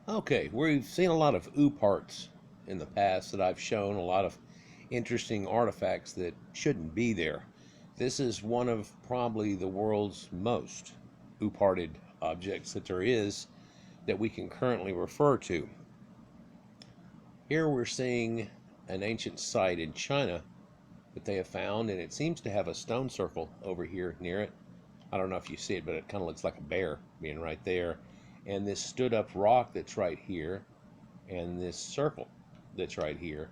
Okay, we've seen a lot of Ooparts in the past that I've shown, a lot of interesting artifacts that shouldn't be there. This is one of probably the world's most Ooparted objects that there is that we can currently refer to. Here we're seeing an ancient site in China that they have found, and it seems to have a stone circle over here near it. I don't know if you see it, but it kind of looks like a bear being right there. And this stood up rock that's right here, and this circle that's right here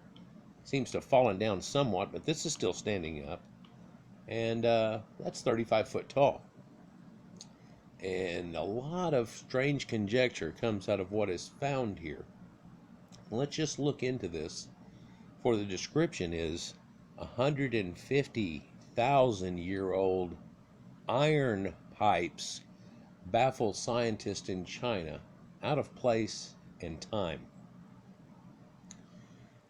seems to have fallen down somewhat, but this is still standing up, and that's 35 foot tall. And a lot of strange conjecture comes out of what is found here. Let's just look into this, for the description is 150,000-year-old iron pipes baffle scientists in China, out of place and time.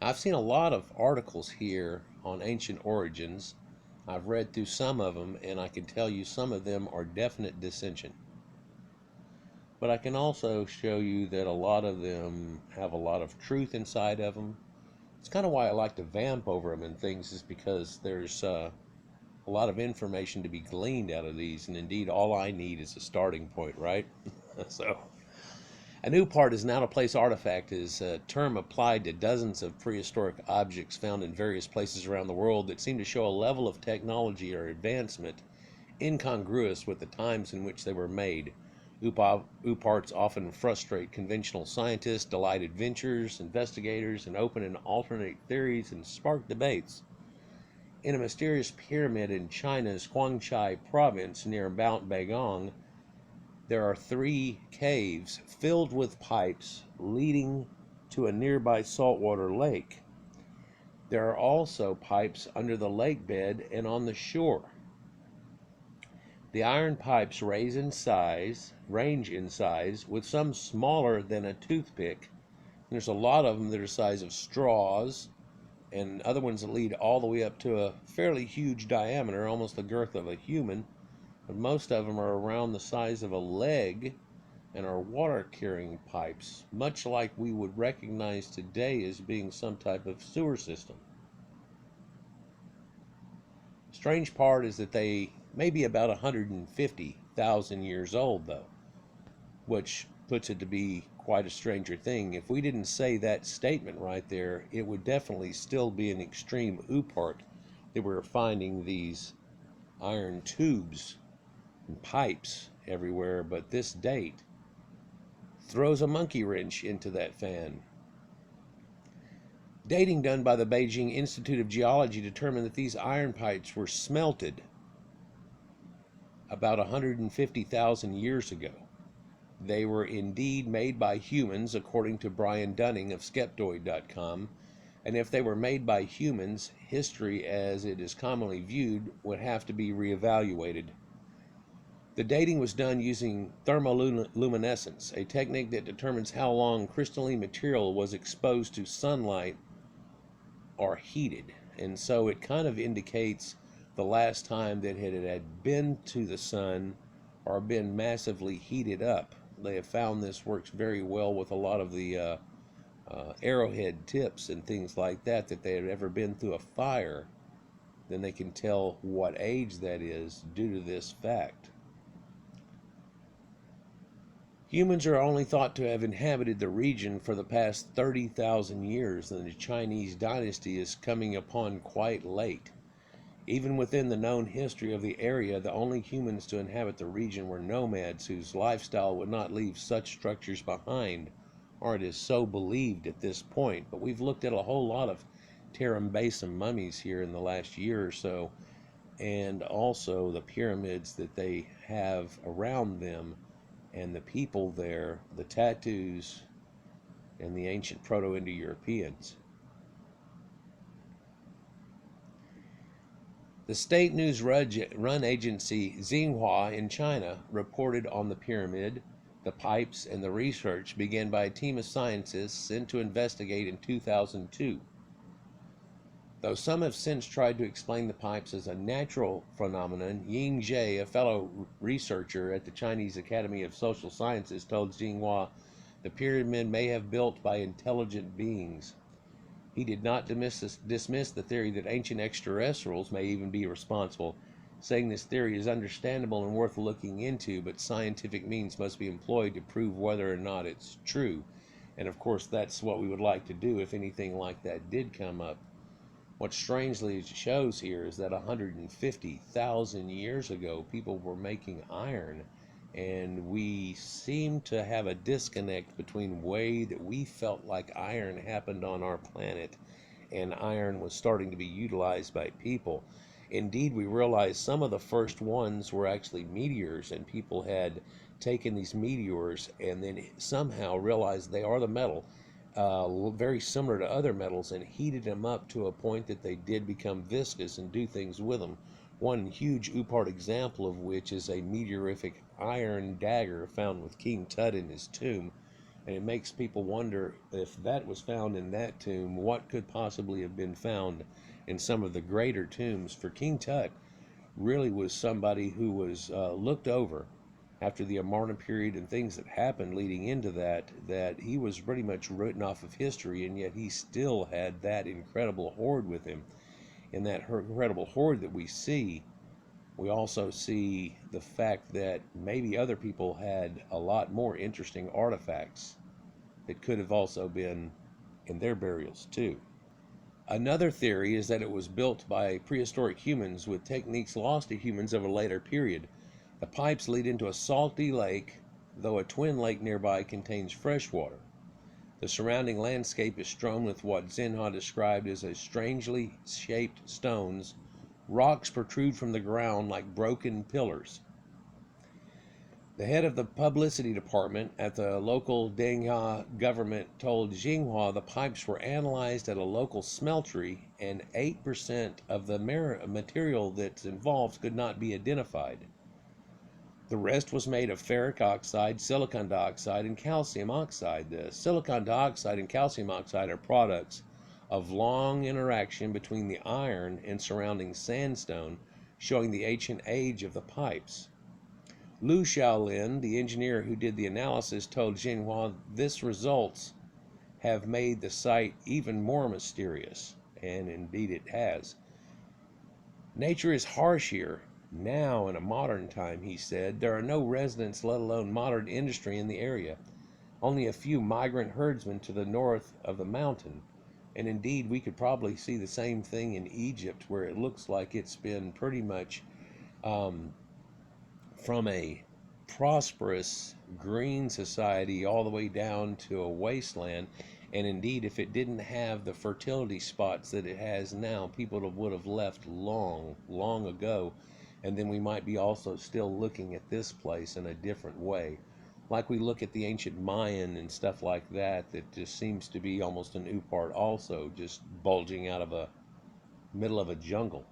I've seen a lot of articles here on ancient origins. I've read through some of them, and I can tell you some of them are definite dissension. But I can also show you that a lot of them have a lot of truth inside of them. It's kind of why I like to vamp over them and things, is because there's a lot of information to be gleaned out of these, and indeed all I need is a starting point, right? So a new part is an out-of-place artifact is a term applied to dozens of prehistoric objects found in various places around the world that seem to show a level of technology or advancement incongruous with the times in which they were made. Ooparts often frustrate conventional scientists, delight adventurers, investigators, and open and alternate theories and spark debates. In a mysterious pyramid in China's Guangxi province near Mount Bagong, there are three caves filled with pipes leading to a nearby saltwater lake. There are also pipes under the lake bed and on the shore. The iron pipes range in size, with some smaller than a toothpick. There's a lot of them that are the size of straws, and other ones that lead all the way up to a fairly huge diameter, almost the girth of a human. But most of them are around the size of a leg and are water carrying pipes, much like we would recognize today as being some type of sewer system. Strange part is that they may be about 150,000 years old, though, which puts it to be quite a stranger thing. If we didn't say that statement right there, it would definitely still be an extreme Oopart that we're finding these iron tubes and pipes everywhere, but this date throws a monkey wrench into that fan. Dating done by the Beijing Institute of Geology determined that these iron pipes were smelted about 150,000 years ago. They were indeed made by humans, according to Brian Dunning of Skeptoid.com, and if they were made by humans, history as it is commonly viewed would have to be reevaluated. The dating was done using thermoluminescence, a technique that determines how long crystalline material was exposed to sunlight or heated. And so it kind of indicates the last time that it had been to the sun or been massively heated up. They have found this works very well with a lot of the arrowhead tips and things like that, that they have ever been through a fire. Then they can tell what age that is due to this fact. Humans are only thought to have inhabited the region for the past 30,000 years, and the Chinese dynasty is coming upon quite late. Even within the known history of the area, the only humans to inhabit the region were nomads whose lifestyle would not leave such structures behind, or it is so believed at this point. But we've looked at a whole lot of Tarim Basin mummies here in the last year or so, and also the pyramids that they have around them, and the people there, the tattoos, and the ancient Proto-Indo-Europeans. The state news run agency Xinhua in China reported on the pyramid, the pipes, and the research began by a team of scientists sent to investigate in 2002. Though some have since tried to explain the pipes as a natural phenomenon, Ying Jie, a fellow researcher at the Chinese Academy of Social Sciences, told Xinhua The pyramid may have been built by intelligent beings. He did not dismiss the theory that ancient extraterrestrials may even be responsible, saying this theory is understandable and worth looking into, but scientific means must be employed to prove whether or not it's true. And of course, that's what we would like to do if anything like that did come up. What strangely shows here is that 150,000 years ago, people were making iron, and we seem to have a disconnect between the way that we felt like iron happened on our planet and iron was starting to be utilized by people. Indeed, we realized some of the first ones were actually meteors, and people had taken these meteors and then somehow realized they are the metal, very similar to other metals, and heated them up to a point that they did become viscous and do things with them. One huge Oopart example of which is a meteorific iron dagger found with King Tut in his tomb. And it makes people wonder, if that was found in that tomb, what could possibly have been found in some of the greater tombs. For King Tut really was somebody who was looked over after the Amarna period and things that happened leading into that he was pretty much written off of history, and yet he still had that incredible hoard with him. In that incredible hoard that we see, we also see the fact that maybe other people had a lot more interesting artifacts that could have also been in their burials too. Another theory is that it was built by prehistoric humans with techniques lost to humans of a later period. The pipes lead into a salty lake, though a twin lake nearby contains fresh water. The surrounding landscape is strewn with what Zenha described as strangely shaped stones. Rocks protrude from the ground like broken pillars. The head of the publicity department at the local Denghua government told Xinhua the pipes were analyzed at a local smeltery and 8% of the material that's involved could not be identified. The rest was made of ferric oxide, silicon dioxide, and calcium oxide. The silicon dioxide and calcium oxide are products of long interaction between the iron and surrounding sandstone, showing the ancient age of the pipes. Lu Xiaolin, the engineer who did the analysis, told Xinhua this results have made the site even more mysterious, and indeed it has. Nature is harsh here. Now, in a modern time, he said, there are no residents, let alone modern industry in the area. Only a few migrant herdsmen to the north of the mountain. And indeed, we could probably see the same thing in Egypt, where it looks like it's been pretty much from a prosperous green society all the way down to a wasteland. And indeed, if it didn't have the fertility spots that it has now, people would have left long ago. And then we might be also still looking at this place in a different way, like we look at the ancient Mayan and stuff like that just seems to be almost an Oopart also, just bulging out of a middle of a jungle.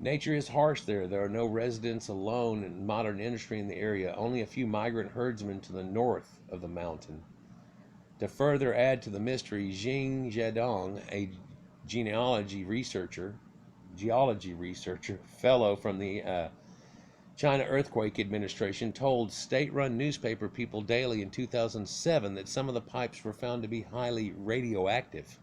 Nature is harsh there. There are no residents alone in modern industry in the area, only a few migrant herdsmen to the north of the mountain. To further add to the mystery, Jing Zhedong, a geology researcher, fellow from the China Earthquake Administration, told state-run newspaper People Daily in 2007 that some of the pipes were found to be highly radioactive.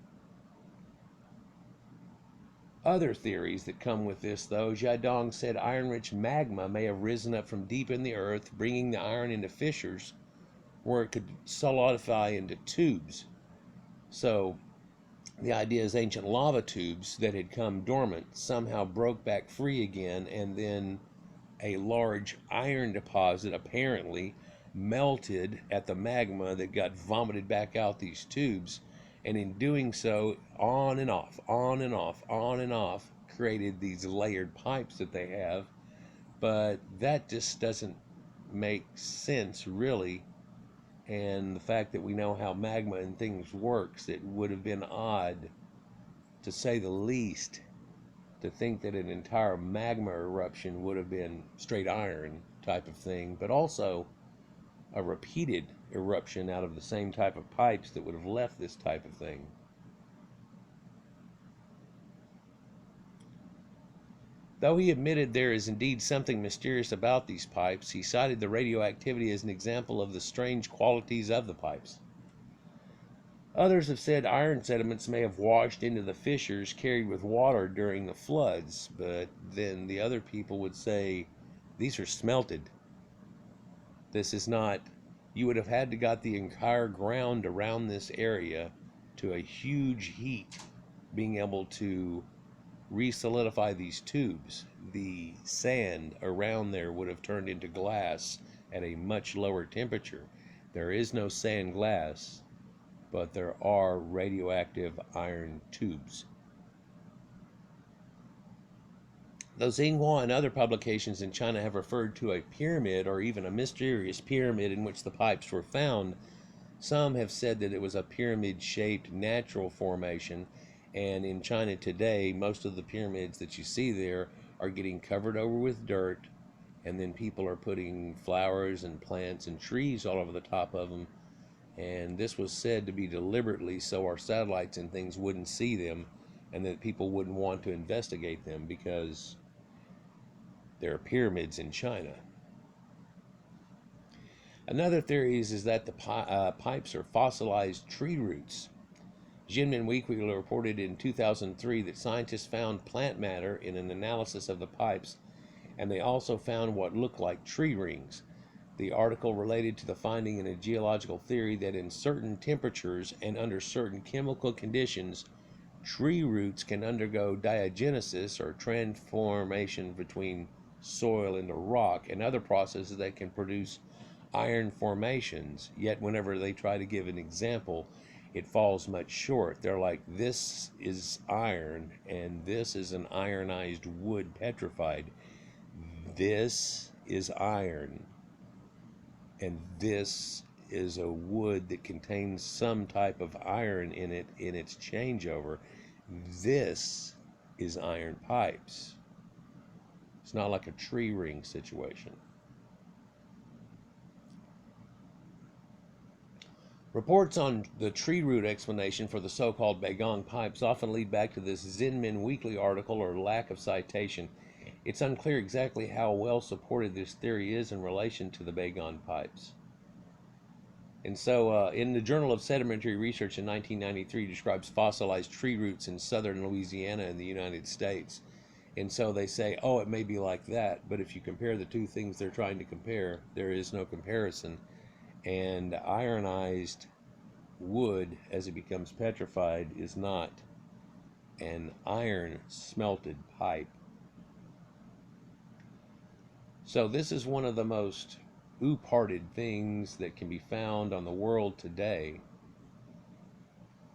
Other theories that come with this, though, Zhedong said iron-rich magma may have risen up from deep in the earth, bringing the iron into fissures where it could solidify into tubes. So the idea is ancient lava tubes that had come dormant somehow broke back free again, and then a large iron deposit apparently melted at the magma that got vomited back out these tubes, and in doing so, on and off, created these layered pipes that they have. But that just doesn't make sense, really. And the fact that we know how magma and things works, it would have been odd, to say the least, to think that an entire magma eruption would have been straight iron type of thing, but also a repeated eruption out of the same type of pipes that would have left this type of thing. Though he admitted there is indeed something mysterious about these pipes, he cited the radioactivity as an example of the strange qualities of the pipes. Others have said iron sediments may have washed into the fissures carried with water during the floods, but then the other people would say these are smelted. This is not, you would have had to got the entire ground around this area to a huge heat, being able to re-solidify these tubes. The sand around there would have turned into glass at a much lower temperature. There is no sand glass, but there are radioactive iron tubes. Though Xinhua and other publications in China have referred to a pyramid or even a mysterious pyramid in which the pipes were found, some have said that it was a pyramid-shaped natural formation, and in China today, most of the pyramids that you see there are getting covered over with dirt, and then people are putting flowers and plants and trees all over the top of them, and this was said to be deliberately so our satellites and things wouldn't see them, and that people wouldn't want to investigate them because there are pyramids in China. Another theory is that the pipes are fossilized tree roots. Xinmin Weekly reported in 2003 that scientists found plant matter in an analysis of the pipes, and they also found what looked like tree rings. The article related to the finding in a geological theory that in certain temperatures and under certain chemical conditions, tree roots can undergo diagenesis, or transformation between soil into rock, and other processes that can produce iron formations. Yet whenever they try to give an example, it falls much short. They're like, this is iron and this is an ironized wood petrified. This is iron and this is a wood that contains some type of iron in it in its changeover. This is iron pipes. It's not like a tree ring situation. Reports on the tree root explanation for the so-called Bagong pipes often lead back to this Xinmin Weekly article or lack of citation. It's unclear exactly how well supported this theory is in relation to the Bagong pipes. And so, in the Journal of Sedimentary Research in 1993, describes fossilized tree roots in southern Louisiana in the United States. And so they say, oh, it may be like that, but if you compare the two things they're trying to compare, there is no comparison. And ironized wood, as it becomes petrified, is not an iron smelted pipe. So this is one of the most ooparted things that can be found on the world today,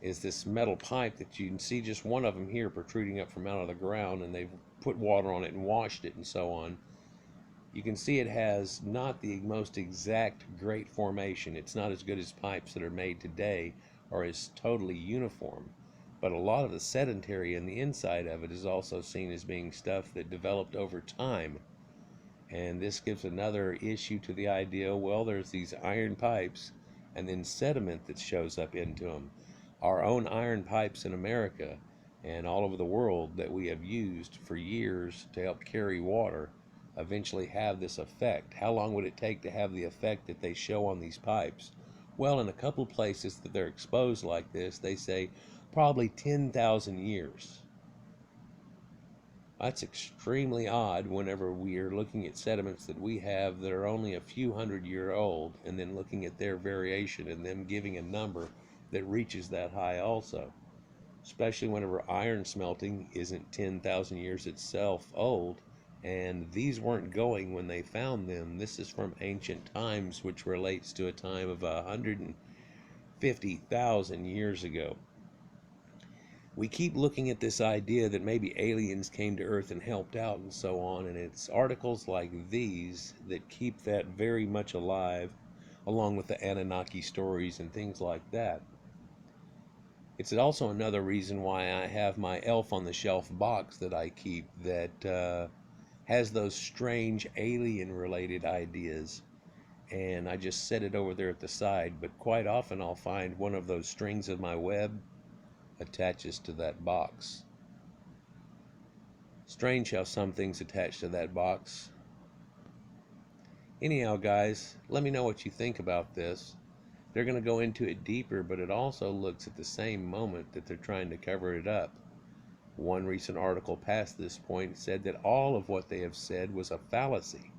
is this metal pipe that you can see just one of them here protruding up from out of the ground, and they've put water on it and washed it and so on. You can see it has not the most exact great formation. It's not as good as pipes that are made today or is totally uniform. But a lot of the sedentary in the inside of it is also seen as being stuff that developed over time. And this gives another issue to the idea, well, there's these iron pipes and then sediment that shows up into them. Our own iron pipes in America and all over the world that we have used for years to help carry water eventually have this effect. How long would it take to have the effect that they show on these pipes? Well, in a couple places that they're exposed like this, they say probably 10,000 years. That's extremely odd whenever we are looking at sediments that we have that are only a few hundred-year old, and then looking at their variation and them giving a number that reaches that high also. Especially whenever iron smelting isn't 10,000 years itself old, and these weren't going when they found them. This is from ancient times, which relates to a time of 150,000 years ago. We keep looking at this idea that maybe aliens came to Earth and helped out and so on, and it's articles like these that keep that very much alive, along with the Anunnaki stories and things like that. It's also another reason why I have my Elf on the Shelf box that I keep that has those strange alien-related ideas, and I just set it over there at the side. But quite often I'll find one of those strings of my web attaches to that box. Strange how some things attach to that box. Anyhow, guys, let me know what you think about this. They're going to go into it deeper, but it also looks at the same moment that they're trying to cover it up. One recent article past this point said that all of what they have said was a fallacy.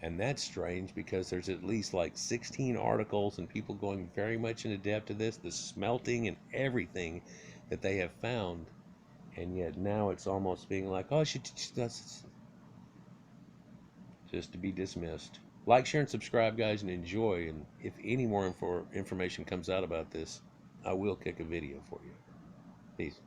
And that's strange because there's at least like 16 articles and people going very much into depth to this, the smelting and everything that they have found. And yet now it's almost being like, oh, that's just to be dismissed. Like, share, and subscribe, guys, and enjoy. And if any more information comes out about this, I will kick a video for you. Peace.